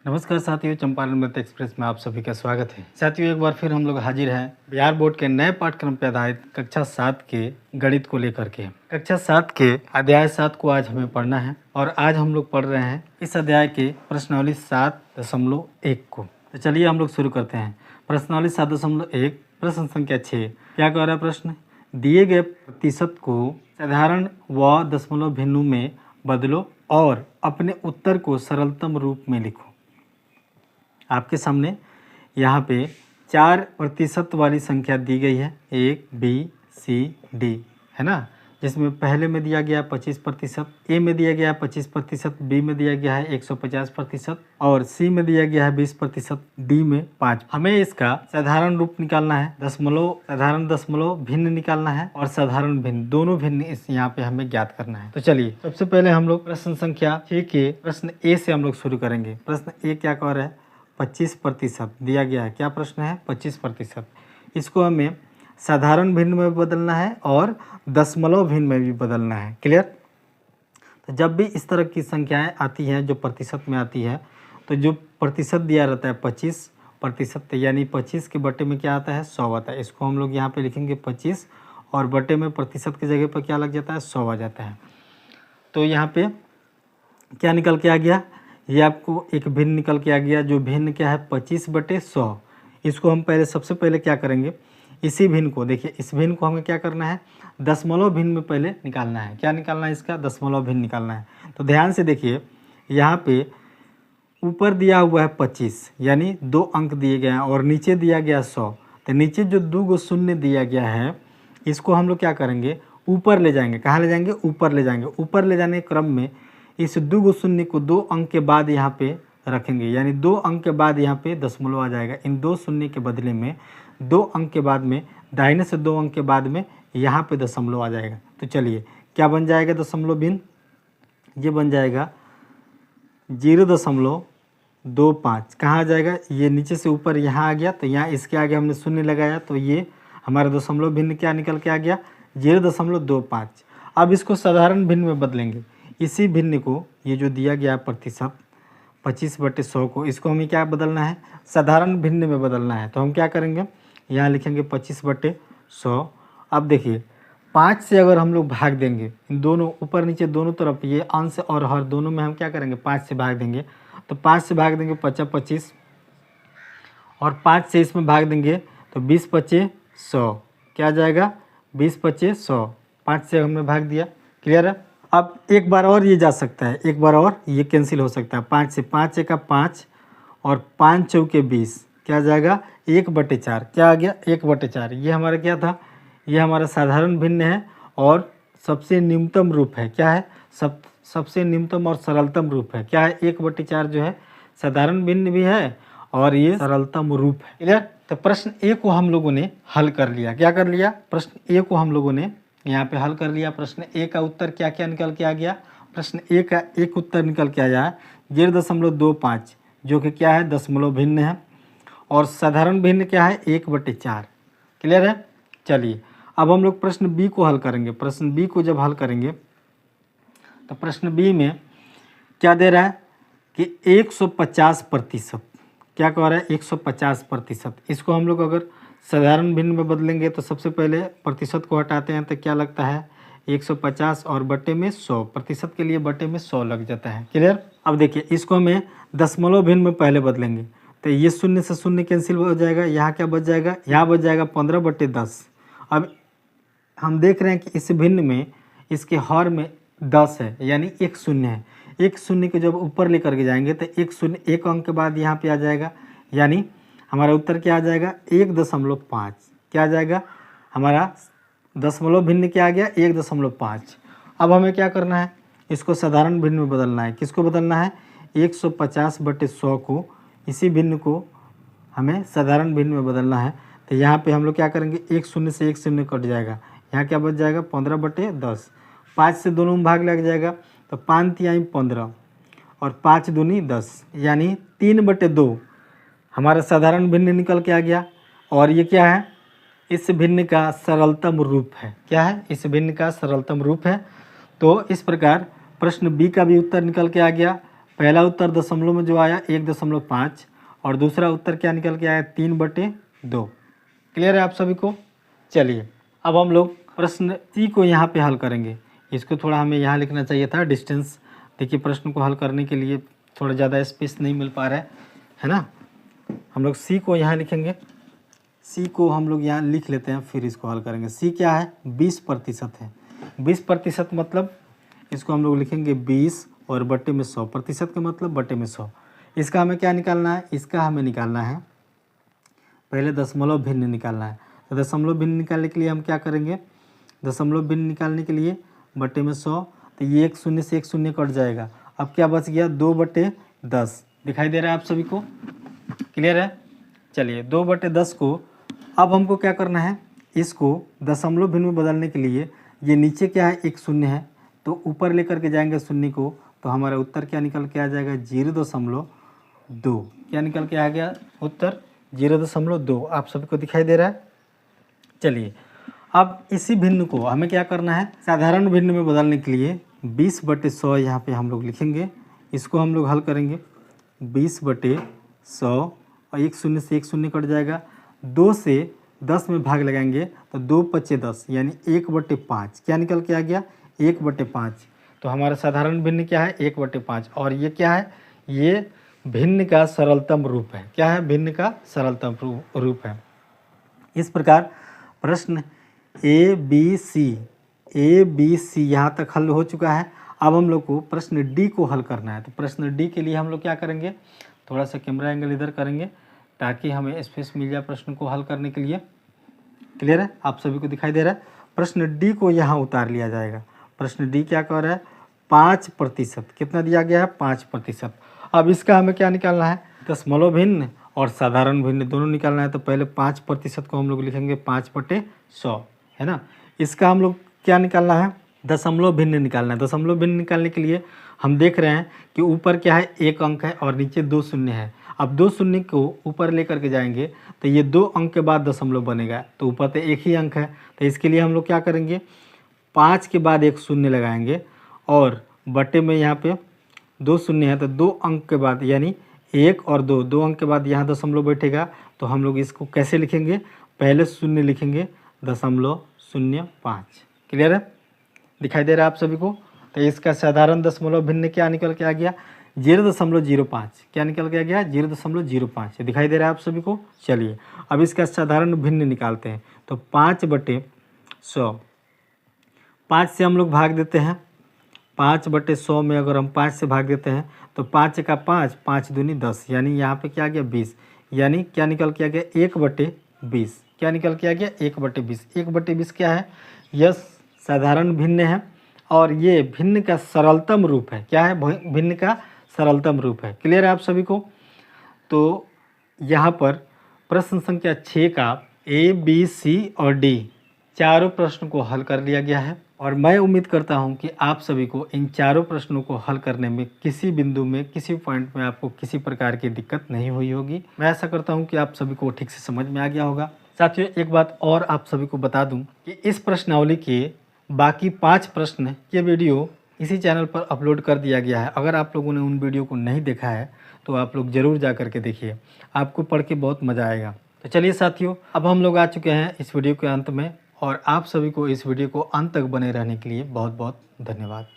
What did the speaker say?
नमस्कार साथियों, चंपारण मृत एक्सप्रेस में आप सभी का स्वागत है। साथियों, एक बार फिर हम लोग हाजिर हैं बिहार बोर्ड के नए पाठ्यक्रम पर आधारित कक्षा 7 के गणित को लेकर के। कक्षा 7 के अध्याय 7 को आज हमें पढ़ना है और आज हम लोग पढ़ रहे हैं इस अध्याय के प्रश्नावली 7.1 को। तो चलिए हम लोग शुरू करते हैं। प्रश्नावली 7.1 प्रश्न संख्या 6 क्या कह रहा है प्रश्न? दिए गए प्रतिशत को साधारण व दशमलव भिन्नों में बदलो और अपने उत्तर को सरलतम रूप में लिखो। आपके सामने यहाँ पे 4% वाली संख्या दी गई है, A, B, C, D, है ना, जिसमें पहले में दिया गया 25%, A में दिया गया है 25%, B में दिया गया है 150% और C में दिया गया है 20%, D में 5। हमें इसका साधारण रूप निकालना है, साधारण दशमलव भिन्न निकालना है और साधारण भिन्न, दोनों भिन्न इस यहाँ पे हमें ज्ञात करना है। तो चलिए सबसे पहले हम लोग प्रश्न संख्या 6 के प्रश्न A से हम लोग शुरू करेंगे। प्रश्न A क्या कह रहा है? 25% दिया गया है। क्या प्रश्न है? 25%। इसको हमें साधारण भिन्न में बदलना है और दशमलव भिन्न में भी बदलना है। क्लियर? तो जब भी इस तरह की संख्याएं आती हैं जो प्रतिशत में आती है, तो जो प्रतिशत दिया रहता है 25%, यानी 25 के बटे में क्या आता है? 100 आता है। इसको हम लोग यहाँ पे लिखेंगे 25 और बटे में प्रतिशत की जगह पर क्या लग जाता है? 100 आ जाता है। तो यहाँ पे क्या निकल के आ गया? ये आपको एक भिन्न निकल के आ गया, जो भिन्न क्या है? 25/100। इसको हम सबसे पहले क्या करेंगे? इसी भिन्न को देखिए, इस भिन्न को हमें क्या करना है? दशमलव भिन्न में पहले निकालना है। क्या निकालना है? इसका दशमलव भिन्न निकालना है। तो ध्यान से देखिए, यहाँ पे ऊपर दिया हुआ है 25, यानी 2 अंक दिए गए हैं और नीचे दिया गया 100। तो नीचे जो 2 शून्य दिया गया है, इसको हम लोग क्या करेंगे? ऊपर ले जाएंगे। कहाँ ले जाएंगे? ऊपर ले जाएंगे। ऊपर ले जाने के क्रम में इस 2 शून्य को 2 अंक के बाद यहाँ पे रखेंगे, यानी 2 अंक के बाद यहाँ पे दशमलव आ जाएगा। इन 2 शून्य के बदले में 2 अंक के बाद में, दाहिने से 2 अंक के बाद में यहाँ पे दशमलव आ जाएगा। तो चलिए क्या बन जाएगा दशमलव भिन्न? ये बन जाएगा 0.25। कहाँ आ जाएगा? ये नीचे से ऊपर यहाँ आ गया, तो यहाँ इसके आगे हमने शून्य लगाया, तो ये हमारा दशमलव भिन्न क्या निकल के आ गया? 0.25। अब इसको साधारण भिन्न में बदलेंगे। इसी भिन्न को, ये जो दिया गया प्रतिशत 25/100 को, इसको हमें क्या बदलना है? साधारण भिन्न में बदलना है। तो हम क्या करेंगे? यहाँ लिखेंगे 25/100। अब देखिए 5 से अगर हम लोग भाग देंगे, इन दोनों ऊपर नीचे दोनों तरफ, ये अंश और हर दोनों में हम क्या करेंगे? 5 से भाग देंगे। तो 5 से भाग देंगे 25 और 5 से इसमें भाग देंगे तो 20/100 क्या आ जाएगा? 20/100। 5 से हमने भाग दिया। क्लियर है? अब एक बार और ये जा सकता है, एक बार और ये कैंसिल हो सकता है। 5 से 5 का 5 और 5 चौके 20 क्या आ जाएगा? 1/4। क्या आ गया? 1/4। ये हमारा क्या था? ये हमारा साधारण भिन्न है और सबसे न्यूनतम रूप है। क्या है? सबसे न्यूनतम और सरलतम रूप है। क्या है? 1/4 जो है साधारण भिन्न भी है और ये सरलतम रूप है। क्लियर? तो प्रश्न ए को हम लोगों ने हल कर लिया। क्या कर लिया? प्रश्न ए को हम लोगों ने यहाँ पे हल कर लिया। प्रश्न ए का उत्तर क्या क्या निकल के आ गया? प्रश्न ए का एक उत्तर निकल के आया 0.25, जो कि क्या है? दशमलव भिन्न है और साधारण भिन्न क्या है? 1/4। क्लियर है? चलिए अब हम लोग प्रश्न बी को हल करेंगे। प्रश्न बी को जब हल करेंगे तो प्रश्न बी में क्या दे रहा है कि 150%। क्या कह रहा है? 150%। इसको हम लोग अगर साधारण भिन्न में बदलेंगे तो सबसे पहले प्रतिशत को हटाते हैं, तो क्या लगता है? 150 और बटे में 100। प्रतिशत के लिए बटे में 100 लग जाता है। क्लियर? अब देखिए इसको हमें दशमलव भिन्न में पहले बदलेंगे, तो ये शून्य से शून्य कैंसिल हो जाएगा। यहाँ क्या बच जाएगा? यहाँ बच जाएगा 15/10। अब हम देख रहे हैं कि इस भिन्न में इसके हर में 10 है, यानी एक शून्य है। एक शून्य को जब ऊपर लेकर के जाएंगे तो एक शून्य एक अंक के बाद यहाँ पे आ जाएगा, यानी हमारा उत्तर क्या आ जाएगा? 1.5। क्या आ जाएगा? हमारा दशमलव भिन्न क्या आ गया? 1.5। अब हमें क्या करना है? इसको साधारण भिन्न में बदलना है। किसको बदलना है? 150/100 को, इसी भिन्न को हमें साधारण भिन्न में बदलना है। तो यहाँ पे हम लोग क्या करेंगे? एक शून्य से एक शून्य कट जाएगा। यहाँ क्या बच जाएगा? 15/10। 5 से दोनों में भाग लग जाएगा, तो 5 तिहाई 15 और 5 दूनी 10, यानी 3/2 हमारा साधारण भिन्न निकल के आ गया। और ये क्या है? इस भिन्न का सरलतम रूप है। क्या है? इस भिन्न का सरलतम रूप है। तो इस प्रकार प्रश्न बी का भी उत्तर निकल के आ गया। पहला उत्तर दशमलव में जो आया 1.5 और दूसरा उत्तर क्या निकल के आया 3/2। क्लियर है आप सभी को। चलिए अब हम लोग प्रश्न सी को यहाँ पे हल करेंगे। इसको थोड़ा हमें यहाँ लिखना चाहिए था डिस्टेंस। देखिए प्रश्न को हल करने के लिए थोड़ा ज़्यादा स्पेस नहीं मिल पा रहा है ना। हम लोग सी को यहाँ लिखेंगे। सी को हम लोग यहाँ लिख लेते हैं, फिर इसको हल करेंगे। सी क्या है? 20% है। 20% मतलब इसको हम लोग लिखेंगे 20 और बटे में 100। प्रतिशत का मतलब बटे में 100। इसका हमें क्या निकालना है? इसका हमें निकालना है पहले दशमलव भिन्न निकालना है। तो दशमलव भिन्न निकालने के लिए हम क्या करेंगे? दशमलव भिन्न निकालने के लिए बटे में 100, तो ये 1 शून्य से 1 शून्य कट जाएगा। अब क्या बच गया? 2/10। दिखाई दे रहा है आप सभी को? क्लियर है। चलिए 2/10 को अब हमको क्या करना है? इसको दशमलव भिन्न में बदलने के लिए ये नीचे क्या है? 1 शून्य है, तो ऊपर लेकर के जाएंगे शून्य को, तो हमारा उत्तर क्या निकल के आ जाएगा? 0.2। क्या निकल के आ गया उत्तर? 0.2। आप सभी को दिखाई दे रहा है। चलिए अब इसी भिन्न को हमें क्या करना है? साधारण भिन्न में बदलने के लिए 20/100 यहाँ पे हम लोग लिखेंगे। इसको हम लोग हल करेंगे। 20/100 और 1 शून्य से 1 शून्य कट जाएगा। 2 से 10 में भाग लगाएंगे तो 2×5 यानी 1/5। क्या निकल के आ गया? 1/5। तो हमारा साधारण भिन्न क्या है? 1/5। और ये क्या है? ये भिन्न का सरलतम रूप है। क्या है? भिन्न का सरलतम रूप है। इस प्रकार प्रश्न ए बी सी यहाँ तक हल हो चुका है। अब हम लोग को प्रश्न डी को हल करना है। तो प्रश्न डी के लिए हम लोग क्या करेंगे? थोड़ा सा कैमरा एंगल इधर करेंगे ताकि हमें स्पेस मिल जाए प्रश्न को हल करने के लिए। क्लियर है? आप सभी को दिखाई दे रहा है। प्रश्न डी को यहाँ उतार लिया जाएगा। प्रश्न डी क्या कह रहा है? 5%। कितना दिया गया है? 5%। अब इसका हमें क्या निकालना है? दशमलव भिन्न और साधारण भिन्न दोनों निकालना है। तो पहले 5% को हम लोग लिखेंगे 5/100, है ना। इसका हम लोग क्या निकालना है? दशमलव भिन्न निकालना है। दशमलव भिन्न निकालने के लिए हम देख रहे हैं कि ऊपर क्या है? 1 अंक है और नीचे 2 शून्य है। अब 2 शून्य को ऊपर लेकर के जाएंगे तो ये 2 अंक के बाद दशमलव बनेगा, तो ऊपर तो 1 ही अंक है। तो इसके लिए हम लोग क्या करेंगे? 5 के बाद 1 शून्य लगाएंगे और बटे में यहाँ पे 2 शून्य है, तो 2 अंक के बाद यानी 1 और 2 अंक के बाद यहाँ दशमलव बैठेगा। तो हम लोग इसको कैसे लिखेंगे? पहले शून्य लिखेंगे 0.05। क्लियर है? दिखाई दे रहा है आप सभी को। तो इसका साधारण दशमलव भिन्न क्या निकल के आ गया? 0.05। क्या निकल के आ गया? 0.05। दिखाई दे रहा है आप सभी को। चलिए अब इसका साधारण भिन्न निकालते हैं। तो 5/100, 5 से हम लोग भाग देते हैं। 5/100 में अगर हम 5 से भाग देते हैं तो 5 का 5, 5 दूनी 10, यानी यहाँ पे क्या आ गया? 20। यानी क्या निकल के आ गया? 1/20। क्या निकल के आ गया? 1/20। 1/20 क्या है? यह साधारण भिन्न है और ये भिन्न का सरलतम रूप है। क्या है? भिन्न का सरलतम रूप है। क्लियर है आप सभी को। तो यहाँ पर प्रश्न संख्या 6 का ए बी सी और डी चारों प्रश्न को हल कर लिया गया है और मैं उम्मीद करता हूँ कि आप सभी को इन चारों प्रश्नों को हल करने में किसी बिंदु में, किसी पॉइंट में आपको किसी प्रकार की दिक्कत नहीं हुई होगी। मैं ऐसा करता हूँ कि आप सभी को ठीक से समझ में आ गया होगा। साथियों एक बात और आप सभी को बता दूँ कि इस प्रश्नावली के बाकी 5 प्रश्न के वीडियो इसी चैनल पर अपलोड कर दिया गया है। अगर आप लोगों ने उन वीडियो को नहीं देखा है तो आप लोग ज़रूर जा कर के देखिए, आपको पढ़ के बहुत मज़ा आएगा। तो चलिए साथियों, अब हम लोग आ चुके हैं इस वीडियो के अंत में और आप सभी को इस वीडियो को अंत तक बने रहने के लिए बहुत बहुत धन्यवाद।